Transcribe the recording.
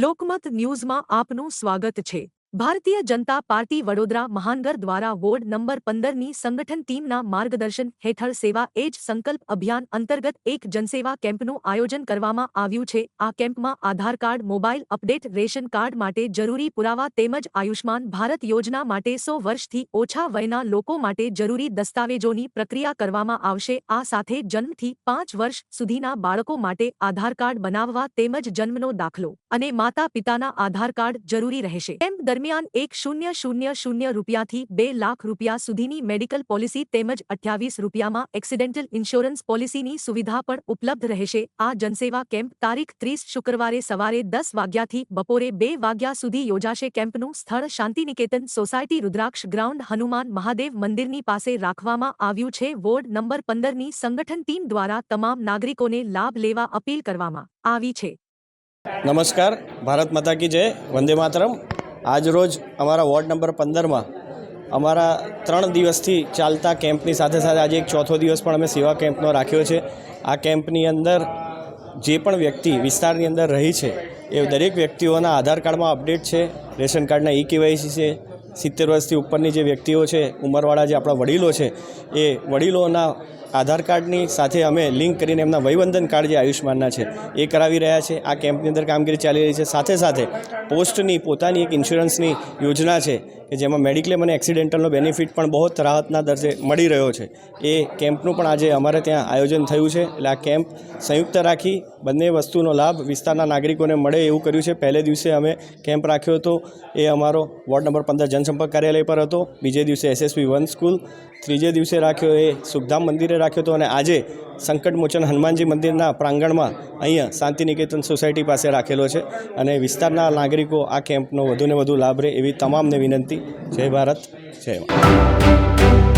લોકમત ન્યૂઝમાં આપનું સ્વાગત છે। ભારતીય જનતા પાર્ટી વડોદરા મહાનગર દ્વારા વોર્ડ નંબર 15ની સંગઠન ટીમના માર્ગદર્શન હેઠળ સેવા એ જ સંકલ્પ અભિયાન અંતર્ગત એક જનસેવા કેમ્પનું આયોજન કરવામાં આવ્યું છે। આ કેમ્પમાં Aadhaar card, mobile update, ration card માટે જરૂરી પુરાવા તેમજ આયુષ્માન ભારત યોજના માટે 100 વર્ષથી ઓછા વયના લોકો માટે જરૂરી દસ્તાવેજોની પ્રક્રિયા કરવામાં આવશે। આ સાથે જન્મથી 5 વર્ષ સુધીના બાળકો માટે આધાર કાર્ડ બનાવવા તેમજ જન્મનો દાખલો અને માતા પિતાના આધાર કાર્ડ જરૂરી રહેશે। કેમ્પ દરમિયાન 1000 રૂપિયાથી 2 લાખ રૂપિયા સુધીની મેડિકલ પોલિસી તેમજ 28 રૂપિયામાં એક્સિડેન્ટલ ઇન્સ્યોરન્સ પોલિસીની સુવિધા પણ ઉપલબ્ધ રહેશે। આ જનસેવા કેમ્પ તારીખ 30 શુક્રવારે સવારે 10 વાગ્યાથી બપોરે 2 વાગ્યા સુધી યોજાશે। કેમ્પનું સ્થળ શાંતિનિકેતન સોસાયટી રુદ્રાક્ષ ગ્રાઉન્ડ હનુમાન મહાદેવ મંદિરની પાસે રાખવામાં આવ્યું છે। વોર્ડ નંબર 15ની સંગઠન ટીમ દ્વારા તમામ નાગરિકોને લાભ લેવા અપીલ કરવામાં આવી છે। नमस्कार, भारत माता की जय, वंदे मातरम। आज रोज अमरा वॉर्ड नंबर 15 में अमरा 3 दिवसथी चालता केम्पनी साथे साथे आज एक चौथो दिवस पण अमे सेवा केम्पनो राख्यो छे। आ केम्पनी अंदर जे पण व्यक्ति विस्तारनी अंदर रही छे ए दरेक व्यक्तिओना आधार कार्ड में अपडेट छे, रेशन कार्डना ई-केवायसी छे। 70 वर्षथी उपरनी जे व्यक्तिओ छे, उमरवाळा जे आपणा वडीलो छे ए वडीलोना आधार कार्डनी साथे अमे लिंक करीने एमना वयवंदन कार्ड जे आयुष्मानना छे ए करावी रह्या छे। आ केम्पनी अंदर कामगीरी चाली रही छे। साथे साथे पोस्टनी पोतानी एक इन्श्योरन्सनी योजना छे कि जेमां मेडिक्लेम अने एक्सिडेंटलनो बेनिफिट पण बहुत राहतना दरे मळी रह्यो छे। ए केम्पनुं पण आजे अमारे त्यां आयोजन थयुं छे। एटले आ केम्प संयुक्त राखी बंने वस्तुनो लाभ विस्ताરના नागरिकोने मळे एवुं कर्युं छे। पहले दिवसे अमे केम्प राख्यो हतो ए अमारो वॉर्ड नंबर 15 जनसंपर्क कार्यालय पर हतो। बीजे दिवसे एसएसपी 1 स्कूल, त्रीजे दिवसे राख्यो ए सुखधाम मंदिरे राख्यो हतो। अने आजे संकटमोचन हनुमानजी मंदिरना प्रांगणमां अहींया शांतिनिकेतन सोसायटी पासे राखेलो छे। अने विस्ताરના नागरिको आ केम्पनो वधुने वधु लाभ લે એવી તમામને વિનંતી। जय भारत, जय माता।